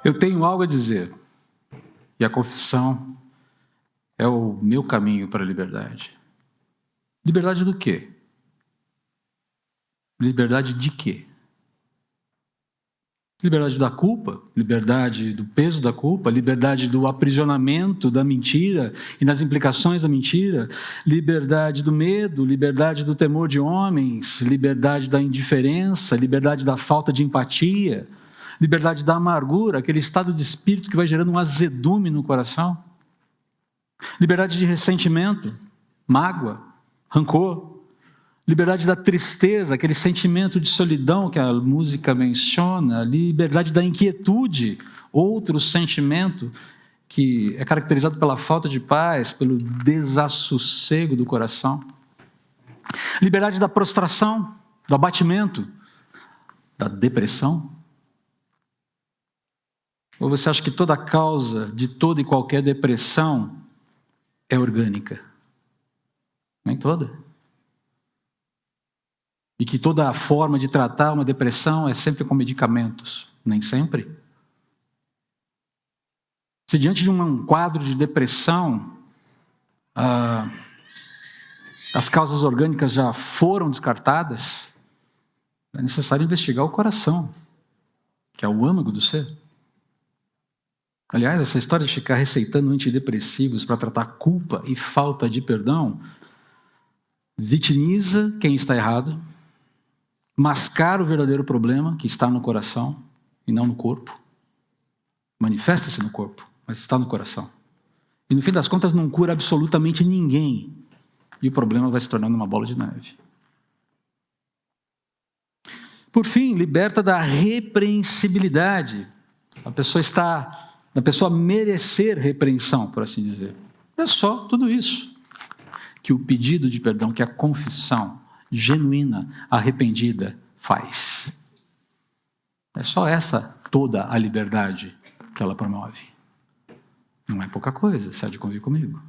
Eu tenho algo a dizer. E a confissão é o meu caminho para a liberdade. Liberdade do quê? Liberdade de quê? Liberdade da culpa, liberdade do peso da culpa, liberdade do aprisionamento da mentira e nas implicações da mentira, liberdade do medo, liberdade do temor de homens, liberdade da indiferença, liberdade da falta de empatia, liberdade da amargura, aquele estado de espírito que vai gerando um azedume no coração, liberdade de ressentimento, mágoa, rancor, liberdade da tristeza, aquele sentimento de solidão que a música menciona, liberdade da inquietude, outro sentimento que é caracterizado pela falta de paz, pelo desassossego do coração, liberdade da prostração, do abatimento, da depressão. Ou você acha que toda a causa de toda e qualquer depressão é orgânica? Nem toda. E que toda a forma de tratar uma depressão é sempre com medicamentos? Nem sempre. Se diante de um quadro de depressão, as causas orgânicas já foram descartadas, é necessário investigar o coração, que é o âmago do ser. Aliás, essa história de ficar receitando antidepressivos para tratar culpa e falta de perdão vitimiza quem está errado, mascara o verdadeiro problema que está no coração e não no corpo. Manifesta-se no corpo, mas está no coração. E no fim das contas não cura absolutamente ninguém. E o problema vai se tornando uma bola de neve. Por fim, liberta da repreensibilidade. A pessoa merecer repreensão, por assim dizer. É só tudo isso que o pedido de perdão, que a confissão genuína, arrependida, faz. É só essa toda a liberdade que ela promove. Não é pouca coisa, você há de convir comigo.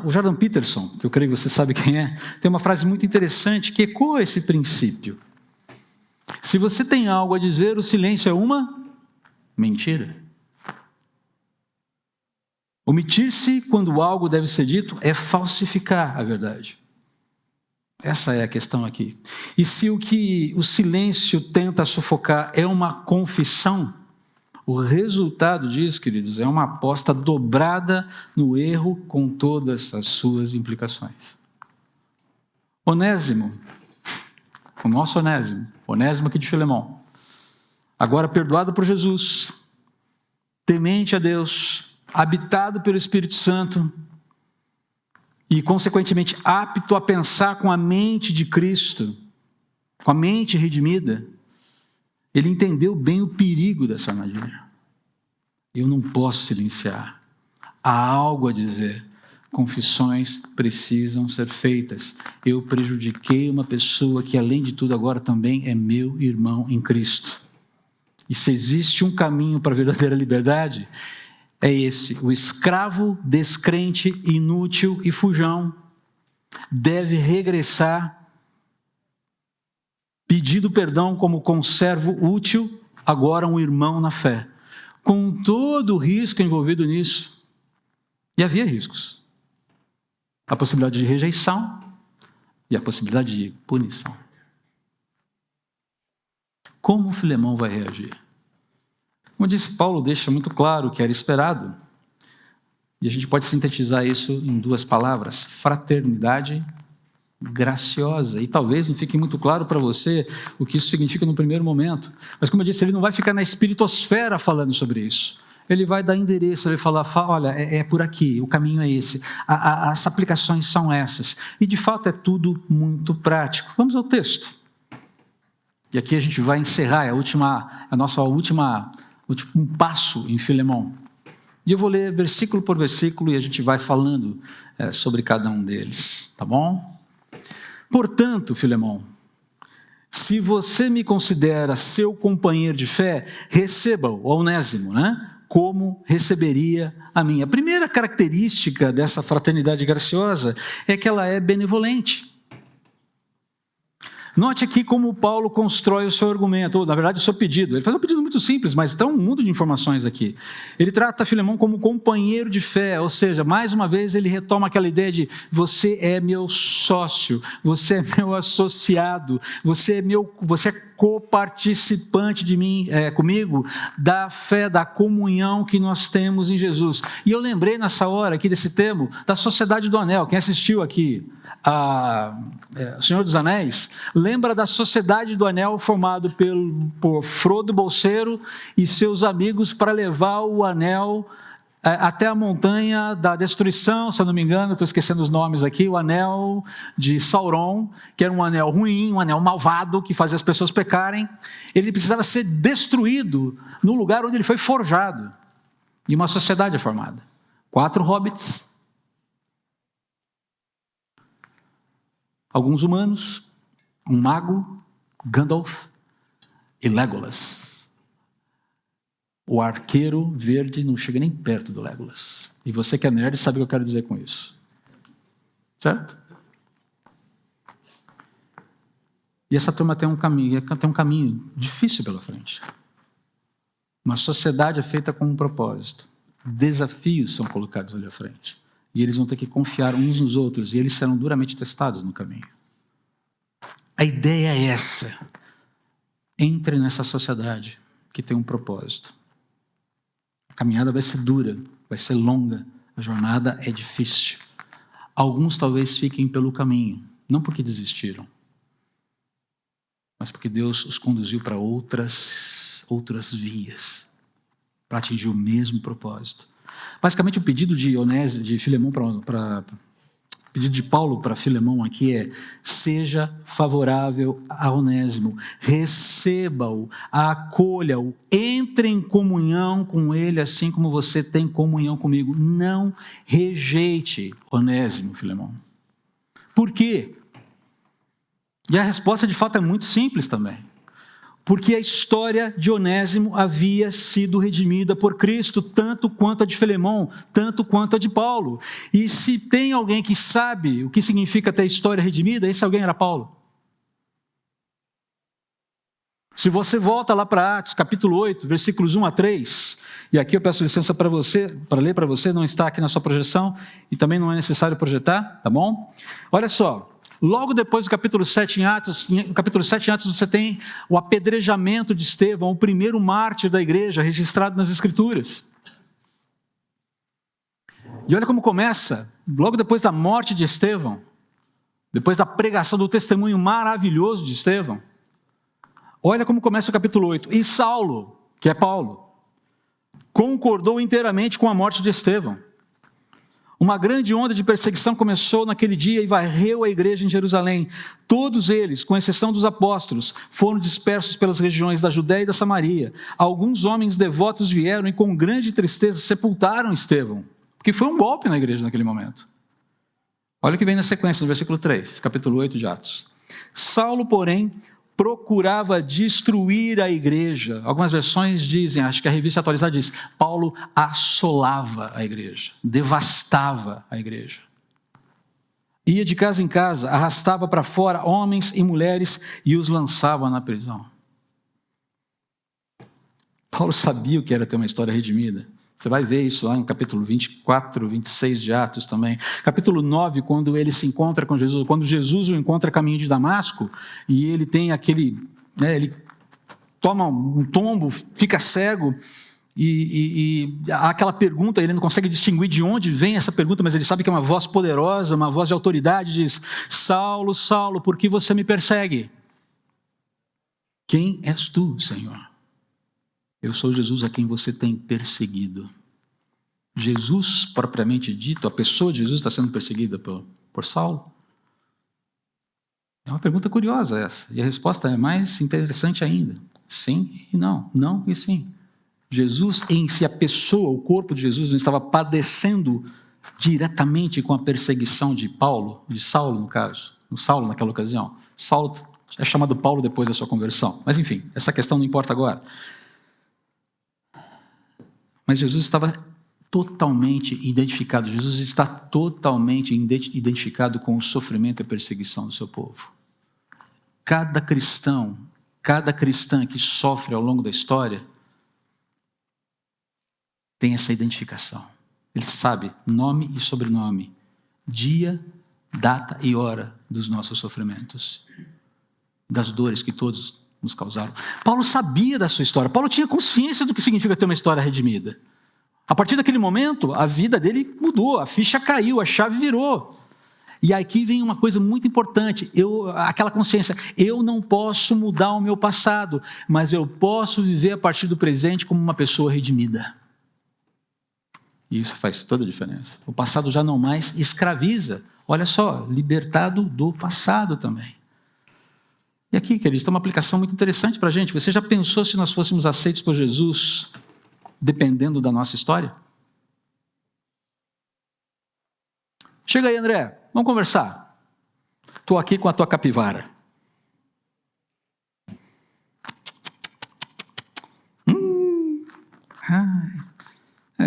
O Jordan Peterson, que eu creio que você sabe quem é, tem uma frase muito interessante que ecoa esse princípio. Se você tem algo a dizer, o silêncio é uma mentira. Omitir-se quando algo deve ser dito é falsificar a verdade. Essa é a questão aqui. E se o que o silêncio tenta sufocar é uma confissão, o resultado disso, queridos, é uma aposta dobrada no erro com todas as suas implicações. Onésimo, o nosso Onésimo aqui de Filemão, agora perdoado por Jesus, temente a Deus, habitado pelo Espírito Santo e, consequentemente, apto a pensar com a mente de Cristo, com a mente redimida, ele entendeu bem o perigo dessa armadilha. Eu não posso silenciar. Há algo a dizer. Confissões precisam ser feitas. Eu prejudiquei uma pessoa que, além de tudo, agora também é meu irmão em Cristo. E se existe um caminho para a verdadeira liberdade, é esse. O escravo descrente, inútil e fujão deve regressar, pedindo perdão como conservo útil, agora um irmão na fé, com todo o risco envolvido nisso. E havia riscos. A possibilidade de rejeição e a possibilidade de punição. Como Filemão vai reagir? Como disse, Paulo deixa muito claro o que era esperado. E a gente pode sintetizar isso em duas palavras: fraternidade graciosa. E talvez não fique muito claro para você o que isso significa no primeiro momento. Mas, como eu disse, ele não vai ficar na espiritosfera falando sobre isso. Ele vai dar endereço, ele vai falar, olha, é por aqui, o caminho é esse, as aplicações são essas. E, de fato, é tudo muito prático. Vamos ao texto. E aqui a gente vai encerrar, a nosso último passo em Filemão. E eu vou ler versículo por versículo e a gente vai falando sobre cada um deles, tá bom? Portanto, Filemão, se você me considera seu companheiro de fé, receba-o, Onésimo, né? Como receberia a mim. A primeira característica dessa fraternidade graciosa é que ela é benevolente. Note aqui como Paulo constrói o seu argumento, ou na verdade o seu pedido. Ele faz um pedido muito simples, mas tem um mundo de informações aqui. Ele trata Filemão como companheiro de fé, ou seja, mais uma vez ele retoma aquela ideia de você é meu sócio, você é meu associado, você é coparticipante de mim, comigo, da fé, da comunhão que nós temos em Jesus. E eu lembrei nessa hora aqui desse termo da Sociedade do Anel. Quem assistiu aqui O Senhor dos Anéis, lembra da Sociedade do Anel formado por Frodo Bolseiro e seus amigos para levar o anel até a montanha da destruição, se eu não me engano, estou esquecendo os nomes aqui, o anel de Sauron, que era um anel ruim, um anel malvado, que fazia as pessoas pecarem. Ele precisava ser destruído no lugar onde ele foi forjado. E uma sociedade é formada. 4 hobbits, alguns humanos, um mago, Gandalf e Legolas. O arqueiro verde não chega nem perto do Legolas. E você que é nerd sabe o que eu quero dizer com isso. Certo? E essa turma tem um caminho difícil pela frente. Uma sociedade é feita com um propósito. Desafios são colocados ali à frente. E eles vão ter que confiar uns nos outros. E eles serão duramente testados no caminho. A ideia é essa. Entre nessa sociedade que tem um propósito. A caminhada vai ser dura, vai ser longa. A jornada é difícil. Alguns talvez fiquem pelo caminho. Não porque desistiram. Mas porque Deus os conduziu para outras vias. Para atingir o mesmo propósito. Basicamente, o pedido de Filemão pedido de Paulo para Filemão aqui é: seja favorável a Onésimo, receba-o, acolha-o, entre em comunhão com ele, assim como você tem comunhão comigo. Não rejeite Onésimo, Filemão. Por quê? E a resposta de fato é muito simples também. Porque a história de Onésimo havia sido redimida por Cristo, tanto quanto a de Filemão, tanto quanto a de Paulo. E se tem alguém que sabe o que significa ter a história redimida, esse alguém era Paulo. Se você volta lá para Atos, capítulo 8, versículos 1 a 3, e aqui eu peço licença para ler para você, não está aqui na sua projeção, e também não é necessário projetar, tá bom? Olha só. Logo depois do capítulo 7 em Atos, você tem o apedrejamento de Estevão, o primeiro mártir da igreja, registrado nas Escrituras. E olha como começa, logo depois da morte de Estevão, depois da pregação do testemunho maravilhoso de Estevão. Olha como começa o capítulo 8. E Saulo, que é Paulo, concordou inteiramente com a morte de Estevão. Uma grande onda de perseguição começou naquele dia e varreu a igreja em Jerusalém. Todos eles, com exceção dos apóstolos, foram dispersos pelas regiões da Judéia e da Samaria. Alguns homens devotos vieram e com grande tristeza sepultaram Estevão, porque foi um golpe na igreja naquele momento. Olha o que vem na sequência, no versículo 3, capítulo 8 de Atos. Saulo, porém, procurava destruir a igreja. Algumas versões dizem, acho que a revista atualizada diz, Paulo assolava a igreja, devastava a igreja. Ia de casa em casa, arrastava para fora homens e mulheres e os lançava na prisão. Paulo sabia o que era ter uma história redimida. Você vai ver isso lá no capítulo 24, 26 de Atos também. Capítulo 9, quando ele se encontra com Jesus, quando Jesus o encontra a caminho de Damasco, e ele tem ele toma um tombo, fica cego, e há aquela pergunta, ele não consegue distinguir de onde vem essa pergunta, mas ele sabe que é uma voz poderosa, uma voz de autoridade, diz: Saulo, Saulo, por que você me persegue? Quem és tu, Senhor? Eu sou Jesus a quem você tem perseguido. Jesus, propriamente dito, a pessoa de Jesus está sendo perseguida por Saulo? É uma pergunta curiosa essa. E a resposta é mais interessante ainda. Sim e não. Não e sim. Jesus em si, a pessoa, o corpo de Jesus, não estava padecendo diretamente com a perseguição de Saulo no caso. O Saulo naquela ocasião. Saulo é chamado Paulo depois da sua conversão. Mas enfim, essa questão não importa agora. Mas Jesus estava totalmente identificado. Jesus está totalmente identificado com o sofrimento e a perseguição do seu povo. cada cristão, cada cristã que sofre ao longo da história, tem essa identificação. Ele sabe nome e sobrenome, dia, data e hora dos nossos sofrimentos, das dores que todos nos causaram. Paulo sabia da sua história. Paulo tinha consciência do que significa ter uma história redimida. A partir daquele momento, a vida dele mudou, a ficha caiu, a chave virou. E aqui vem uma coisa muito importante, aquela consciência, eu não posso mudar o meu passado, mas eu posso viver a partir do presente como uma pessoa redimida. E isso faz toda a diferença. O passado já não mais escraviza. Olha só, libertado do passado também. E aqui, queridos, tem uma aplicação muito interessante para a gente. Você já pensou se nós fôssemos aceitos por Jesus dependendo da nossa história? Chega aí, André, vamos conversar. Estou aqui com a tua capivara.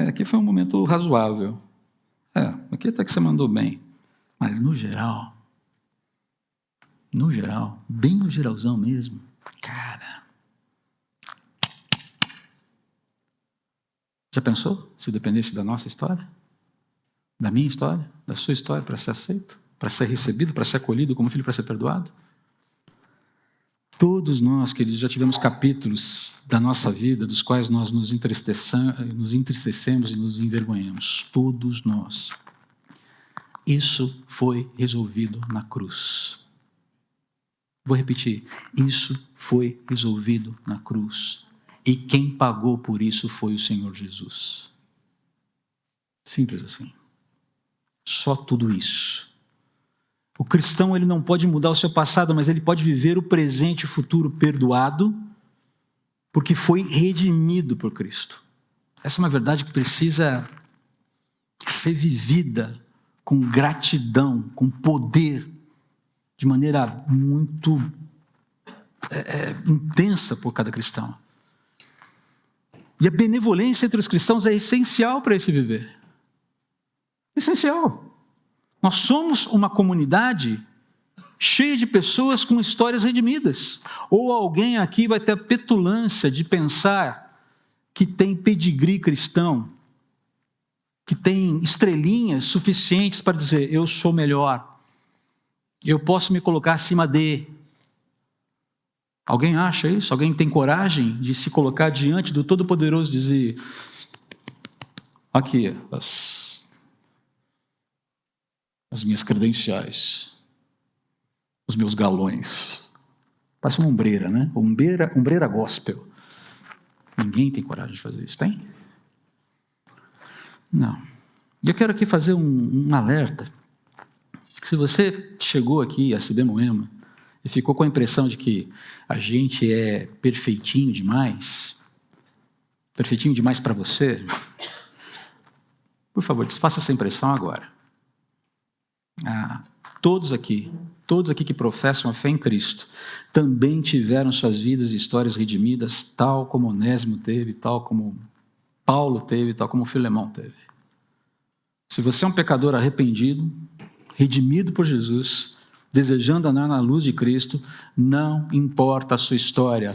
Aqui foi um momento razoável. Aqui até que você mandou bem. Mas no geral, bem no geralzão mesmo, cara. Já pensou se dependesse da nossa história? Da minha história? Da sua história para ser aceito? Para ser recebido? Para ser acolhido como filho? Para ser perdoado? Todos nós, queridos, já tivemos capítulos da nossa vida dos quais nós nos entristecemos e nos envergonhamos. Todos nós. Isso foi resolvido na cruz. Vou repetir. Isso foi resolvido na cruz. E quem pagou por isso foi o Senhor Jesus. Simples assim. Só tudo isso. O cristão, ele não pode mudar o seu passado, mas ele pode viver o presente e o futuro perdoado, porque foi redimido por Cristo. Essa é uma verdade que precisa ser vivida com gratidão, com poder, de maneira muito intensa por cada cristão. E a benevolência entre os cristãos é essencial para esse viver. Essencial. Nós somos uma comunidade cheia de pessoas com histórias redimidas. Ou alguém aqui vai ter a petulância de pensar que tem pedigree cristão, que tem estrelinhas suficientes para dizer, eu sou melhor, eu posso me colocar acima de. Alguém acha isso? Alguém tem coragem de se colocar diante do Todo-Poderoso e dizer, aqui, as minhas credenciais, os meus galões. Parece uma ombreira, né? Ombreira gospel. Ninguém tem coragem de fazer isso, tem? Não. E eu quero aqui fazer um alerta. Se você chegou aqui a CB Moema e ficou com a impressão de que a gente é perfeitinho demais para você, por favor, desfaça essa impressão agora. Todos aqui que professam a fé em Cristo, também tiveram suas vidas e histórias redimidas, tal como Onésimo teve, tal como Paulo teve, tal como Filemão teve. Se você é um pecador arrependido, redimido por Jesus, desejando andar na luz de Cristo, não importa a sua história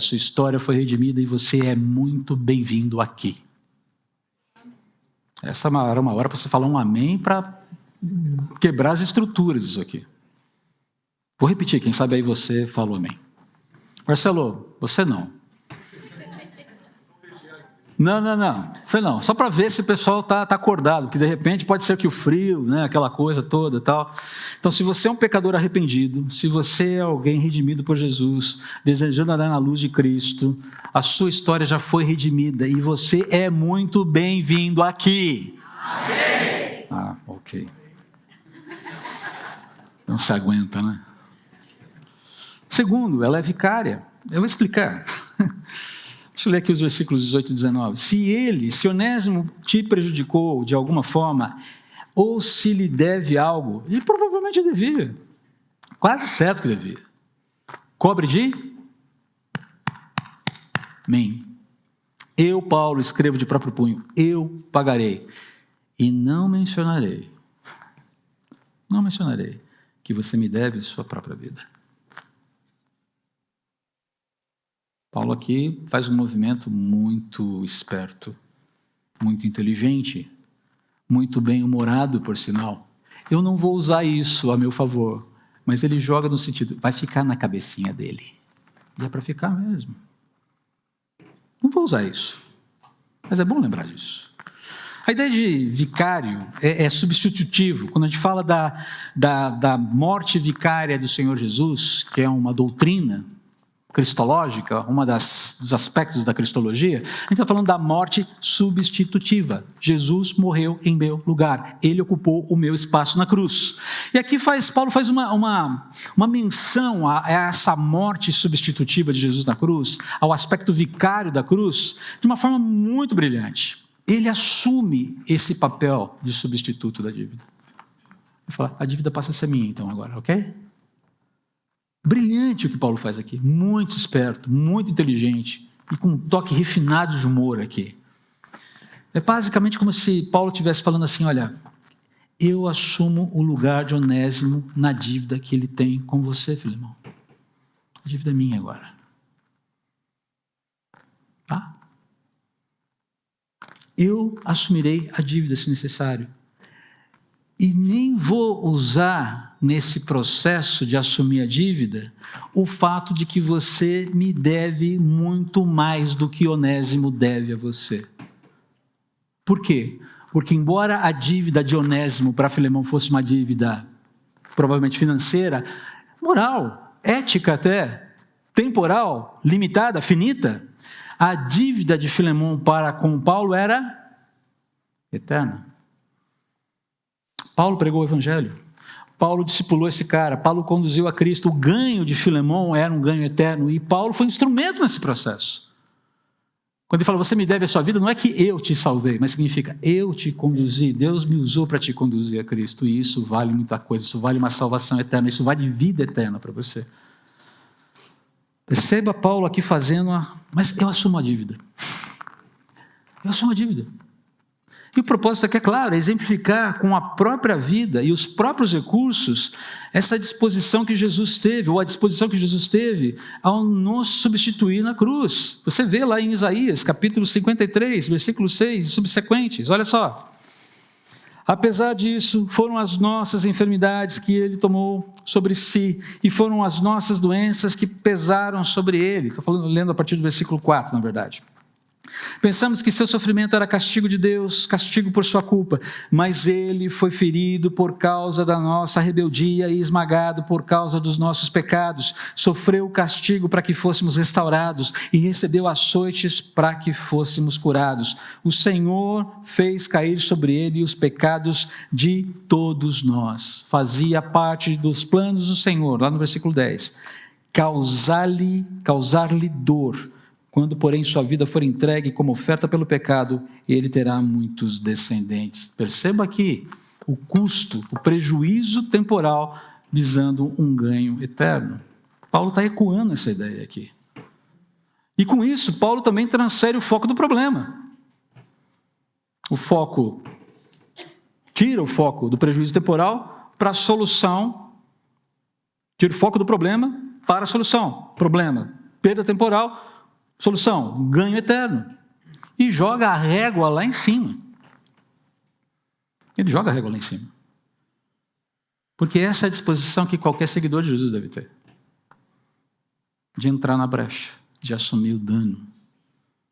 foi redimida e você é muito bem-vindo aqui. Essa era uma hora para você falar um amém para quebrar as estruturas disso aqui. Vou repetir, quem sabe aí você falou amém. Marcelo, você não. Não, você não. Só para ver se o pessoal está acordado, porque de repente pode ser que o frio, né, aquela coisa toda e tal. Então, se você é um pecador arrependido, se você é alguém redimido por Jesus, desejando andar na luz de Cristo, a sua história já foi redimida e você é muito bem-vindo aqui. Amém. Ok. Não se aguenta, né? Segundo, ela é vicária. Eu vou explicar. Deixa eu ler aqui os versículos 18 e 19. Se Onésimo te prejudicou de alguma forma, ou se lhe deve algo, ele provavelmente devia. Quase certo que devia. Cobre de? Amém. Eu, Paulo, escrevo de próprio punho, eu pagarei. E não mencionarei que você me deve sua própria vida. Paulo aqui faz um movimento muito esperto, muito inteligente, muito bem-humorado, por sinal. Eu não vou usar isso a meu favor, mas ele joga no sentido, vai ficar na cabecinha dele. E é para ficar mesmo. Não vou usar isso, mas é bom lembrar disso. A ideia de vicário é substitutivo. Quando a gente fala da morte vicária do Senhor Jesus, que é uma doutrina cristológica, dos aspectos da cristologia, a gente está falando da morte substitutiva. Jesus morreu em meu lugar. Ele ocupou o meu espaço na cruz. E aqui Paulo faz uma menção a essa morte substitutiva de Jesus na cruz, ao aspecto vicário da cruz, de uma forma muito brilhante. Ele assume esse papel de substituto da dívida. Ele fala, a dívida passa a ser minha então agora, ok? Brilhante o que Paulo faz aqui, muito esperto, muito inteligente e com um toque refinado de humor aqui. É basicamente como se Paulo estivesse falando assim, olha, eu assumo o lugar de Onésimo na dívida que ele tem com você, Filemão. A dívida é minha agora. Tá? Eu assumirei a dívida se necessário. E nem vou usar nesse processo de assumir a dívida o fato de que você me deve muito mais do que Onésimo deve a você. Por quê? Porque embora a dívida de Onésimo para Filemão fosse uma dívida provavelmente financeira, moral, ética até, temporal, limitada, finita, a dívida de Filemão para com Paulo era eterna. Paulo pregou o evangelho, Paulo discipulou esse cara, Paulo conduziu a Cristo, o ganho de Filemão era um ganho eterno, e Paulo foi instrumento nesse processo. Quando ele fala, você me deve a sua vida, não é que eu te salvei, mas significa, eu te conduzi, Deus me usou para te conduzir a Cristo, e isso vale muita coisa, isso vale uma salvação eterna, isso vale vida eterna para você. Perceba Paulo aqui fazendo, mas eu assumo a dívida. Eu assumo a dívida. E o propósito aqui é claro, é exemplificar com a própria vida e os próprios recursos essa disposição que Jesus teve, ou a disposição que Jesus teve ao nos substituir na cruz. Você vê lá em Isaías, capítulo 53, versículo 6 e subsequentes, olha só. Apesar disso, foram as nossas enfermidades que ele tomou sobre si, e foram as nossas doenças que pesaram sobre ele. Estou lendo a partir do versículo 4, na verdade. Pensamos que seu sofrimento era castigo de Deus, castigo por sua culpa, mas ele foi ferido por causa da nossa rebeldia e esmagado por causa dos nossos pecados. Sofreu o castigo para que fôssemos restaurados e recebeu açoites para que fôssemos curados. O Senhor fez cair sobre ele os pecados de todos nós. Fazia parte dos planos do Senhor, lá no versículo 10, causar-lhe dor. Quando, porém, sua vida for entregue como oferta pelo pecado, ele terá muitos descendentes. Perceba aqui o custo, o prejuízo temporal, visando um ganho eterno. Paulo está ecoando essa ideia aqui. E com isso, Paulo também transfere o foco do problema. Tira o foco do prejuízo temporal para a solução, tira o foco do problema para a solução. Problema, perda temporal, solução, ganho eterno. E joga a régua lá em cima. Ele joga a régua lá em cima. Porque essa é a disposição que qualquer seguidor de Jesus deve ter. De entrar na brecha, de assumir o dano.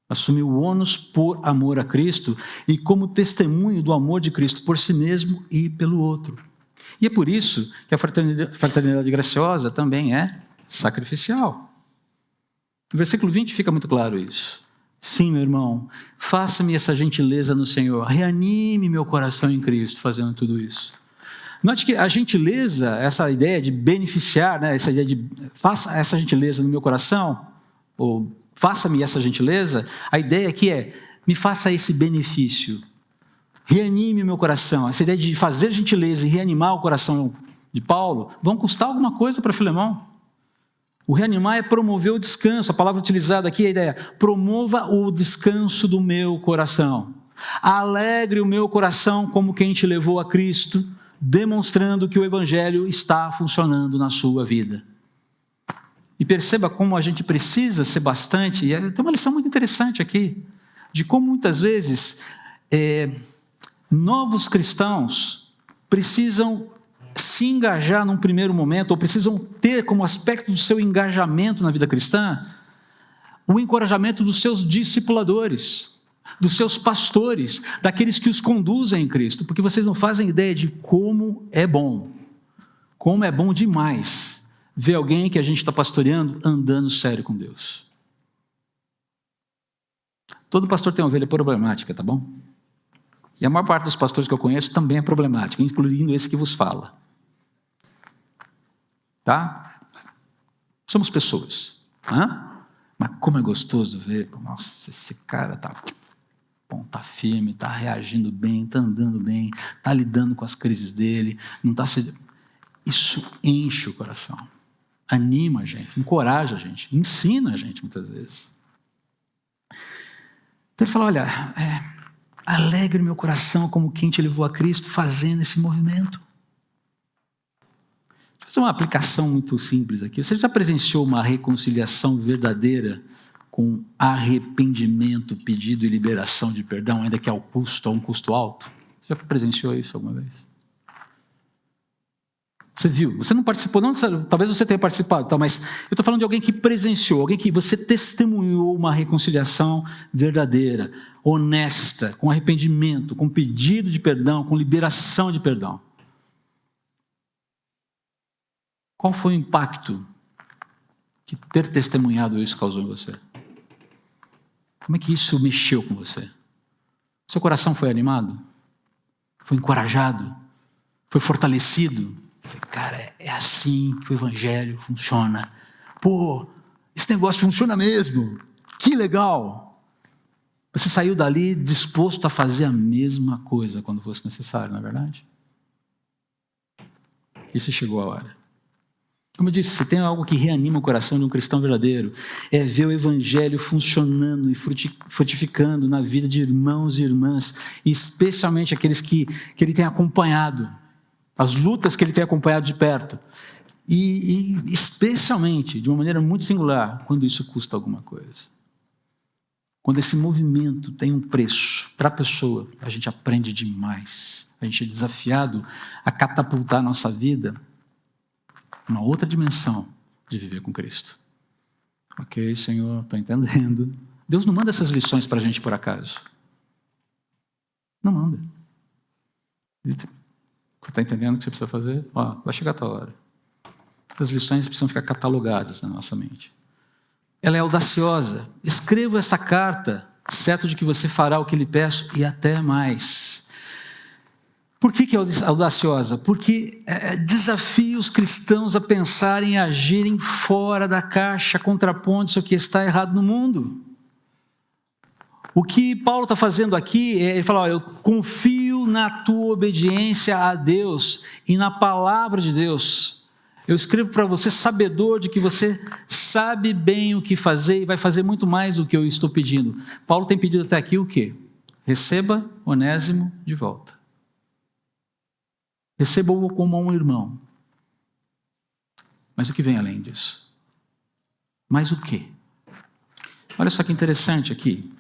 Assumir o ônus por amor a Cristo e como testemunho do amor de Cristo por si mesmo e pelo outro. E é por isso que a fraternidade graciosa também é sacrificial. No versículo 20 fica muito claro isso. Sim, meu irmão, faça-me essa gentileza no Senhor, reanime meu coração em Cristo fazendo tudo isso. Note que a gentileza, essa ideia de beneficiar, né, essa ideia de faça essa gentileza no meu coração, ou faça-me essa gentileza, a ideia aqui é, me faça esse benefício, reanime meu coração. Essa ideia de fazer gentileza e reanimar o coração de Paulo, vão custar alguma coisa para Filemão. O reanimar é promover o descanso. A palavra utilizada aqui é a ideia, promova o descanso do meu coração. Alegre o meu coração como quem te levou a Cristo, demonstrando que o Evangelho está funcionando na sua vida. E perceba como a gente precisa ser bastante, e tem uma lição muito interessante aqui, de como muitas vezes novos cristãos precisam se engajar num primeiro momento, ou precisam ter como aspecto do seu engajamento na vida cristã, o encorajamento dos seus discipuladores, dos seus pastores, daqueles que os conduzem em Cristo, porque vocês não fazem ideia de como é bom demais ver alguém que a gente está pastoreando andando sério com Deus. Todo pastor tem uma ovelha problemática, tá bom? E a maior parte dos pastores que eu conheço também é problemática, incluindo esse que vos fala. Tá? Somos pessoas. Mas como é gostoso ver, nossa, esse cara tá bom, tá firme, tá reagindo bem, tá andando bem, tá lidando com as crises dele, não tá se... Isso enche o coração, anima a gente, encoraja a gente, ensina a gente muitas vezes. Então ele fala, olha, alegre meu coração como quem te levou a Cristo fazendo esse movimento. Vou fazer uma aplicação muito simples aqui. Você já presenciou uma reconciliação verdadeira com arrependimento, pedido e liberação de perdão, ainda que a um custo alto? Você já presenciou isso alguma vez? Você viu? Você não participou, não, talvez você tenha participado, mas eu estou falando de alguém que presenciou, alguém que você testemunhou uma reconciliação verdadeira, honesta, com arrependimento, com pedido de perdão, com liberação de perdão. Qual foi o impacto que ter testemunhado isso causou em você? Como é que isso mexeu com você? Seu coração foi animado? Foi encorajado? Foi fortalecido? Cara, é assim que o evangelho funciona. Pô, esse negócio funciona mesmo. Que legal. Você saiu dali disposto a fazer a mesma coisa quando fosse necessário, não é verdade? Isso chegou a hora. Como eu disse, se tem algo que reanima o coração de um cristão verdadeiro, é ver o evangelho funcionando e frutificando na vida de irmãos e irmãs, e especialmente aqueles que ele tem acompanhado, as lutas que ele tem acompanhado de perto, e especialmente, de uma maneira muito singular, quando isso custa alguma coisa. Quando esse movimento tem um preço para a pessoa, a gente aprende demais. A gente é desafiado a catapultar a nossa vida uma outra dimensão de viver com Cristo. Ok, Senhor, estou entendendo. Deus não manda essas lições para a gente por acaso. Não manda. Você está entendendo o que você precisa fazer? Vai chegar a tua hora. As lições precisam ficar catalogadas na nossa mente. Ela é audaciosa. Escreva essa carta, certo de que você fará o que lhe peço e até mais. Por que é audaciosa? Porque desafia os cristãos a pensarem e agirem fora da caixa, contrapondo-se ao que está errado no mundo. O que Paulo está fazendo aqui, ele fala, eu confio na tua obediência a Deus e na palavra de Deus. Eu escrevo para você, sabedor de que você sabe bem o que fazer e vai fazer muito mais do que eu estou pedindo. Paulo tem pedido até aqui o quê? Receba Onésimo de volta. Receba-o como um irmão. Mas o que vem além disso? Mais o quê? Olha só que interessante aqui.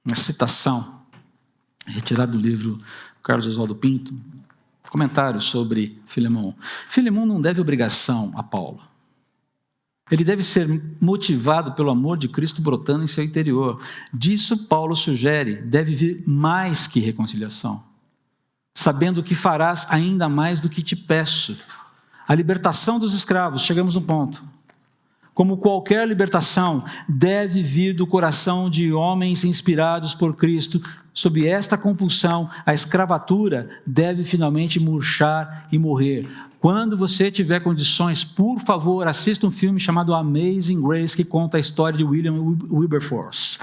Uma citação retirada do livro Carlos Oswaldo Pinto. Comentário sobre Filemão. Filemão não deve obrigação a Paulo. Ele deve ser motivado pelo amor de Cristo brotando em seu interior. Disso Paulo sugere, deve vir mais que reconciliação. Sabendo que farás ainda mais do que te peço. A libertação dos escravos, chegamos no ponto. Como qualquer libertação, deve vir do coração de homens inspirados por Cristo. Sob esta compulsão, a escravatura deve finalmente murchar e morrer. Quando você tiver condições, por favor, assista um filme chamado Amazing Grace, que conta a história de William Wilberforce.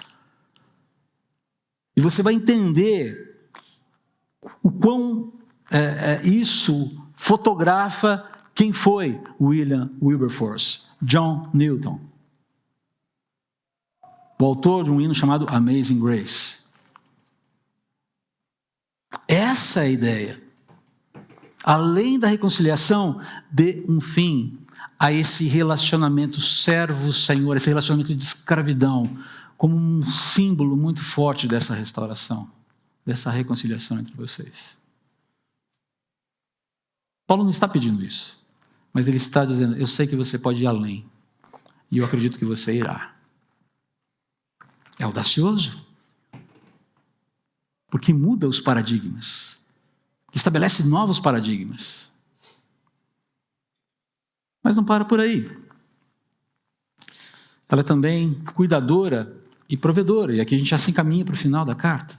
E você vai entender o quão isso fotografa quem foi William Wilberforce, John Newton, o autor de um hino chamado Amazing Grace. Essa é a ideia. Além da reconciliação, dê um fim a esse relacionamento servo-senhor, esse relacionamento de escravidão, como um símbolo muito forte dessa restauração, dessa reconciliação entre vocês. Paulo não está pedindo isso, mas ele está dizendo, eu sei que você pode ir além, e eu acredito que você irá. É audacioso, porque muda os paradigmas, estabelece novos paradigmas. Mas não para por aí. Ela é também cuidadora e provedora, e aqui a gente já se encaminha para o final da carta.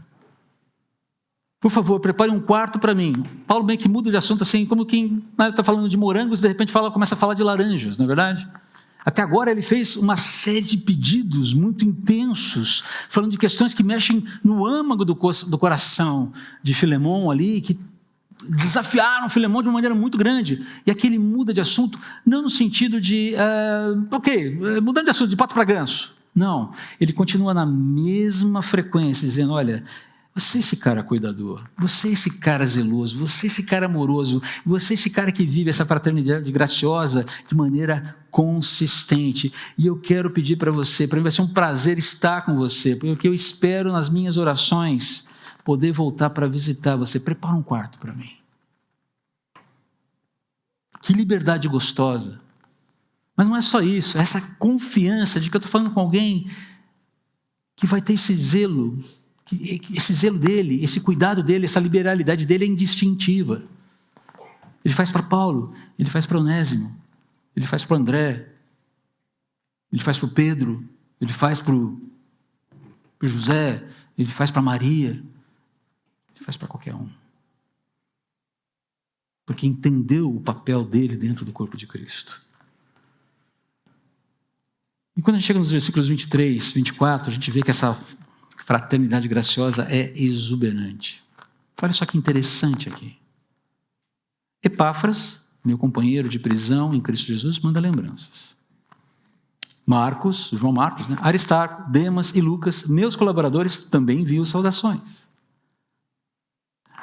Por favor, prepare um quarto para mim. Paulo meio que muda de assunto assim, como quem está falando de morangos e de repente começa a falar de laranjas, não é verdade? Até agora ele fez uma série de pedidos muito intensos, falando de questões que mexem no âmago do coração de Filemon ali, que desafiaram Filemon de uma maneira muito grande. E aqui ele muda de assunto, não no sentido de, mudando de assunto, de pato para ganso. Não, ele continua na mesma frequência, dizendo, olha, você é esse cara cuidador, você é esse cara zeloso, você é esse cara amoroso, você é esse cara que vive essa fraternidade graciosa de maneira consistente. E eu quero pedir para você, para mim vai ser um prazer estar com você, porque eu espero nas minhas orações poder voltar para visitar você. Prepara um quarto para mim. Que liberdade gostosa. Mas não é só isso, é essa confiança de que eu estou falando com alguém que vai ter esse zelo dele, esse cuidado dele, essa liberalidade dele é indistintiva. Ele faz para Paulo, ele faz para Onésimo, ele faz para André, ele faz para o Pedro, ele faz para o José, ele faz para Maria, ele faz para qualquer um. Porque entendeu o papel dele dentro do corpo de Cristo. E quando a gente chega nos versículos 23, 24, a gente vê que essa fraternidade graciosa é exuberante. Olha só que interessante aqui. Epáfras, meu companheiro de prisão em Cristo Jesus, manda lembranças. João Marcos, Aristarco, Demas e Lucas, meus colaboradores, também enviam saudações.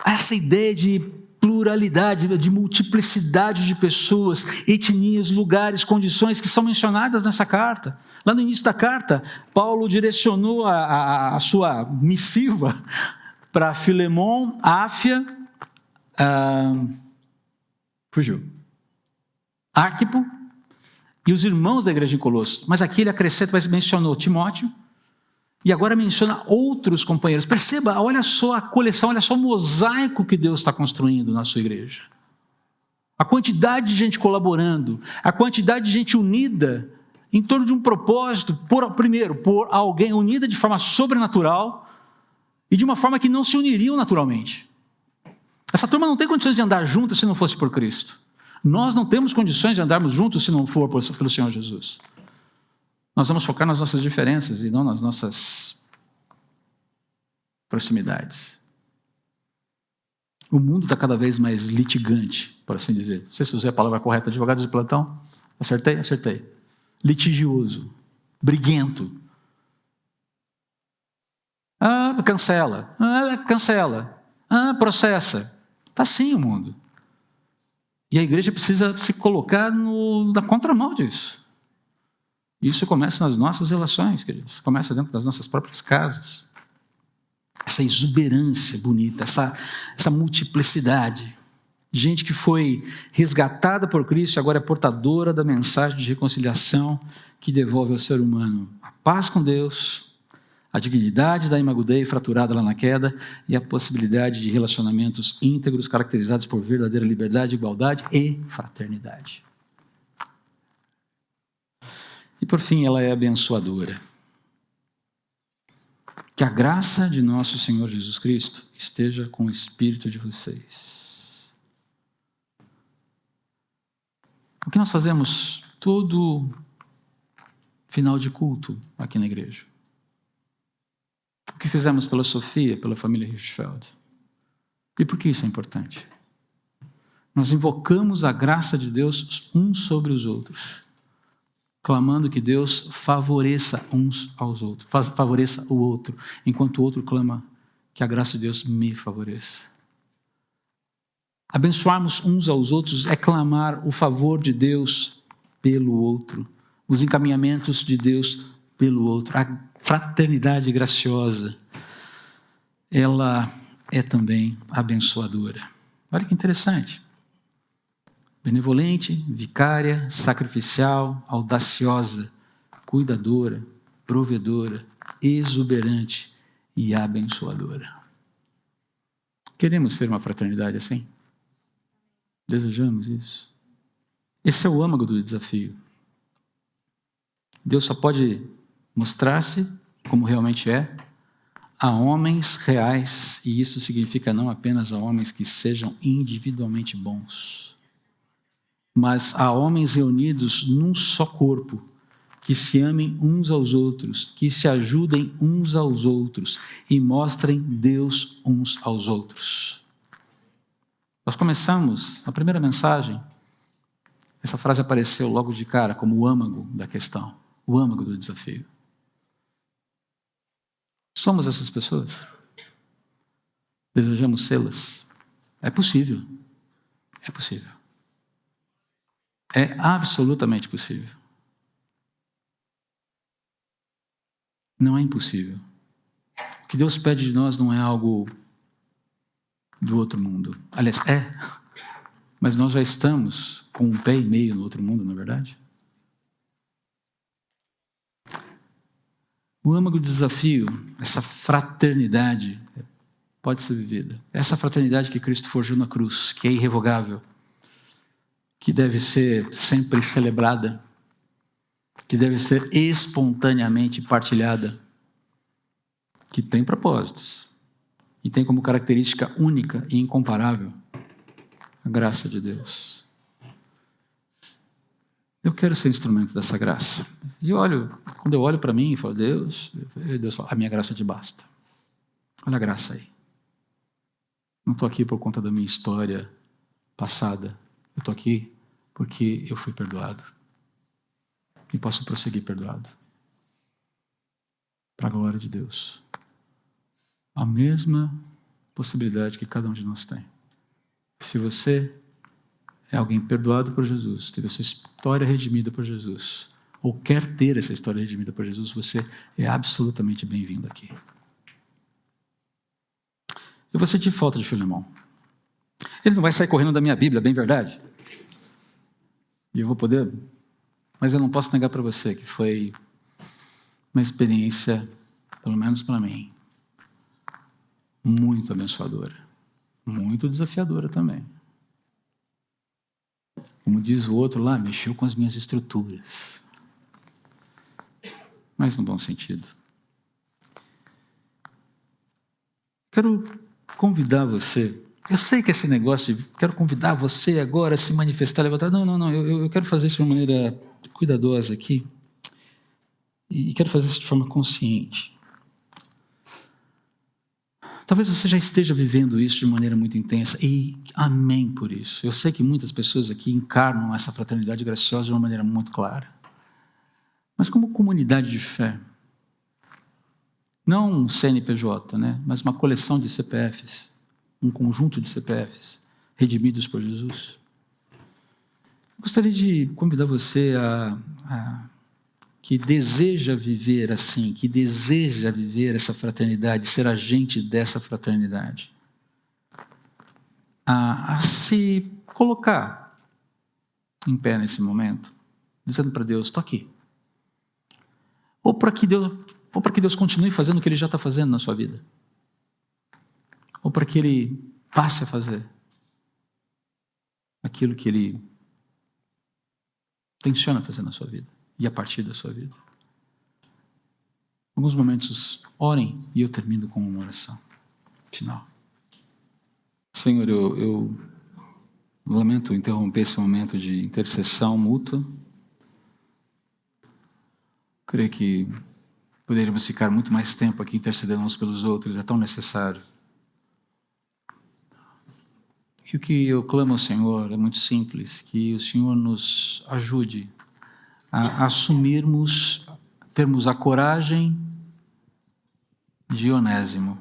Essa ideia de pluralidade, de multiplicidade de pessoas, etnias, lugares, condições que são mencionadas nessa carta. Lá no início da carta, Paulo direcionou a sua missiva para Filemon, Áfia, Arquipo e os irmãos da igreja em Colosso. Mas aqui ele acrescenta, mas mencionou Timóteo, e agora menciona outros companheiros. Perceba, olha só a coleção, olha só o mosaico que Deus está construindo na sua igreja. A quantidade de gente colaborando, a quantidade de gente unida em torno de um propósito, primeiro, por alguém unida de forma sobrenatural e de uma forma que não se uniriam naturalmente. Essa turma não tem condições de andar juntas se não fosse por Cristo. Nós não temos condições de andarmos juntos se não for pelo Senhor Jesus. Nós vamos focar nas nossas diferenças e não nas nossas proximidades. O mundo está cada vez mais litigante, por assim dizer. Não sei se usei a palavra correta, advogado de plantão. Acertei? Acertei. Litigioso, briguento. Cancela. Cancela. Processa. Está assim o mundo. E a igreja precisa se colocar na contramão disso. Isso começa nas nossas relações, queridos. Começa dentro das nossas próprias casas. Essa exuberância bonita, essa multiplicidade. Gente que foi resgatada por Cristo e agora é portadora da mensagem de reconciliação que devolve ao ser humano a paz com Deus, a dignidade da imago-Dei fraturada lá na queda e a possibilidade de relacionamentos íntegros caracterizados por verdadeira liberdade, igualdade e fraternidade. E por fim, ela é abençoadora. Que a graça de nosso Senhor Jesus Cristo esteja com o espírito de vocês. O que nós fazemos todo final de culto aqui na igreja? O que fizemos pela Sofia, pela família Hirschfeld? E por que isso é importante? Nós invocamos a graça de Deus uns sobre os outros, clamando que Deus favoreça uns aos outros, favoreça o outro, enquanto o outro clama que a graça de Deus me favoreça. Abençoarmos uns aos outros é clamar o favor de Deus pelo outro, os encaminhamentos de Deus pelo outro. A fraternidade graciosa, ela é também abençoadora. Olha que interessante. Benevolente, vicária, sacrificial, audaciosa, cuidadora, provedora, exuberante e abençoadora. Queremos ser uma fraternidade assim? Desejamos isso? Esse é o âmago do desafio. Deus só pode mostrar-se como realmente é a homens reais, e isso significa não apenas a homens que sejam individualmente bons, mas a homens reunidos num só corpo, que se amem uns aos outros, que se ajudem uns aos outros e mostrem Deus uns aos outros. Nós começamos, na primeira mensagem, essa frase apareceu logo de cara como o âmago da questão, o âmago do desafio. Somos essas pessoas? Desejamos sê-las? É possível. É possível. É absolutamente possível. Não é impossível. O que Deus pede de nós não é algo do outro mundo. Aliás, mas nós já estamos com um pé e meio no outro mundo, não é verdade? O âmago do desafio, essa fraternidade, pode ser vivida. Essa fraternidade que Cristo forjou na cruz, que é irrevogável, que deve ser sempre celebrada, que deve ser espontaneamente partilhada, que tem propósitos e tem como característica única e incomparável a graça de Deus. Eu quero ser instrumento dessa graça. E quando eu olho para mim e falo, Deus fala, a minha graça te basta. Olha a graça aí. Não estou aqui por conta da minha história passada. Eu estou aqui porque eu fui perdoado. E posso prosseguir perdoado. Para a glória de Deus. A mesma possibilidade que cada um de nós tem. Se você é alguém perdoado por Jesus, teve a sua história redimida por Jesus, ou quer ter essa história redimida por Jesus, você é absolutamente bem-vindo aqui. Eu vou sentir falta de Filemão. Ele não vai sair correndo da minha Bíblia, bem verdade? E eu vou poder... Mas eu não posso negar para você que foi uma experiência, pelo menos para mim, muito abençoadora. Muito desafiadora também. Como diz o outro lá, mexeu com as minhas estruturas. Mas no bom sentido. Quero convidar você. Eu sei que esse negócio de quero convidar você agora a se manifestar, levantar. Não. Eu quero fazer isso de uma maneira cuidadosa aqui. E quero fazer isso de forma consciente. Talvez você já esteja vivendo isso de maneira muito intensa. E amém por isso. Eu sei que muitas pessoas aqui encarnam essa fraternidade graciosa de uma maneira muito clara. Mas como comunidade de fé, não um CNPJ, mas uma coleção de CPFs, um conjunto de CPFs redimidos por Jesus. Gostaria de convidar você que deseja viver assim, que deseja viver essa fraternidade, ser agente dessa fraternidade, a se colocar em pé nesse momento, dizendo para Deus, estou aqui. Ou para que Deus continue fazendo o que Ele já está fazendo na sua vida. Ou para que Ele passe a fazer aquilo que Ele tenciona fazer na sua vida e a partir da sua vida. Alguns momentos orem e eu termino com uma oração final. Senhor, eu lamento interromper esse momento de intercessão mútua. Creio que poderíamos ficar muito mais tempo aqui intercedendo uns pelos outros, é tão necessário. E o que eu clamo ao Senhor é muito simples, que o Senhor nos ajude a assumirmos, termos a coragem de Onésimo,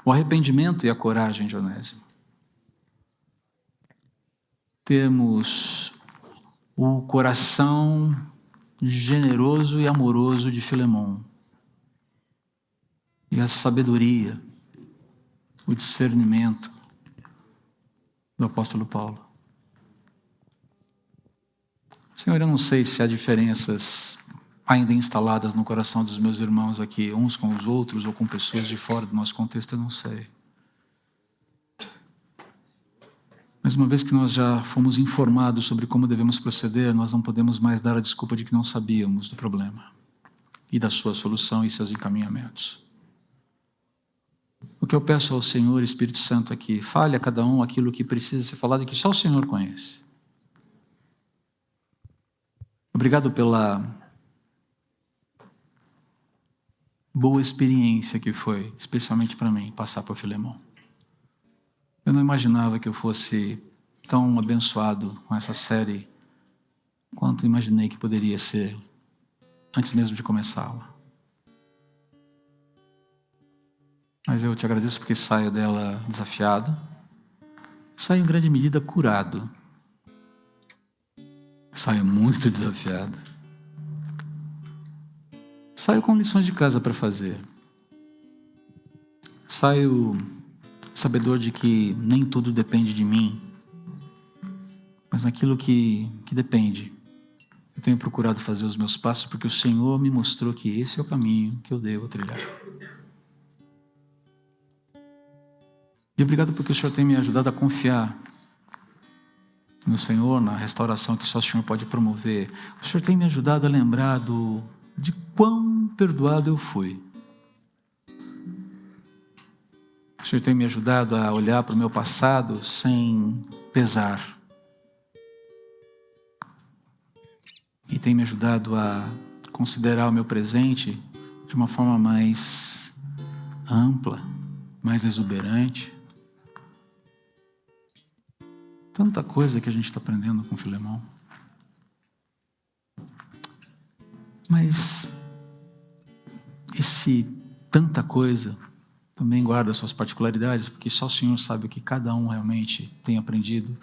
o arrependimento e a coragem de Onésimo. Temos o coração generoso e amoroso de Filemão, e a sabedoria, o discernimento do apóstolo Paulo. Senhor, eu não sei se há diferenças ainda instaladas no coração dos meus irmãos aqui, uns com os outros ou com pessoas de fora do nosso contexto, eu não sei. Mas uma vez que nós já fomos informados sobre como devemos proceder, nós não podemos mais dar a desculpa de que não sabíamos do problema e da sua solução e seus encaminhamentos. O que eu peço ao Senhor, Espírito Santo, aqui, fale a cada um aquilo que precisa ser falado e que só o Senhor conhece. Obrigado pela boa experiência que foi, especialmente para mim, passar por Filemão. Eu não imaginava que eu fosse tão abençoado com essa série quanto imaginei que poderia ser antes mesmo de começá-la. Mas eu te agradeço porque saio dela desafiado, saio em grande medida curado, saio muito desafiado, saio com lições de casa para fazer, saio sabedor de que nem tudo depende de mim, mas naquilo que depende, eu tenho procurado fazer os meus passos porque o Senhor me mostrou que esse é o caminho que eu devo trilhar. E obrigado porque o Senhor tem me ajudado a confiar no Senhor, na restauração que só o Senhor pode promover. O Senhor tem me ajudado a lembrar de quão perdoado eu fui. O Senhor tem me ajudado a olhar para o meu passado sem pesar. E tem me ajudado a considerar o meu presente de uma forma mais ampla, mais exuberante. Tanta coisa que a gente está aprendendo com Filemão. Mas esse tanta coisa também guarda suas particularidades, porque só o Senhor sabe o que cada um realmente tem aprendido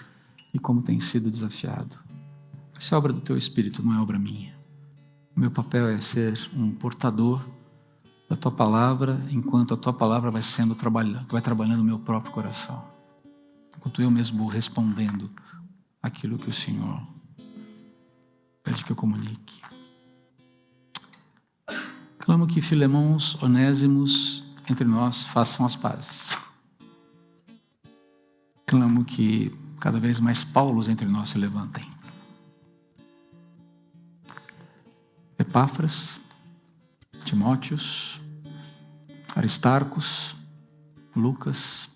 e como tem sido desafiado. Isso é obra do Teu Espírito, não é obra minha. O meu papel é ser um portador da Tua Palavra, enquanto a Tua Palavra vai trabalhando no meu próprio coração. Enquanto eu mesmo vou respondendo aquilo que o Senhor pede que eu comunique. Clamo que Filemões, Onésimos, entre nós, façam as pazes. Clamo que cada vez mais Paulos entre nós se levantem. Epáfras, Timóteos, Aristarcos, Lucas,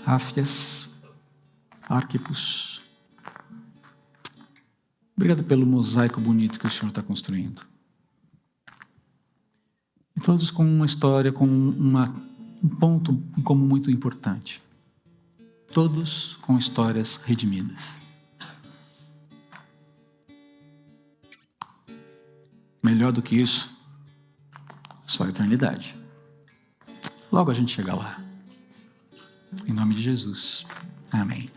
Áfias, Arquipos. Obrigado pelo mosaico bonito que o Senhor está construindo. E todos com uma história, com um ponto em comum muito importante. Todos com histórias redimidas. Melhor do que isso, só a eternidade. Logo a gente chega lá. Em nome de Jesus. Amém.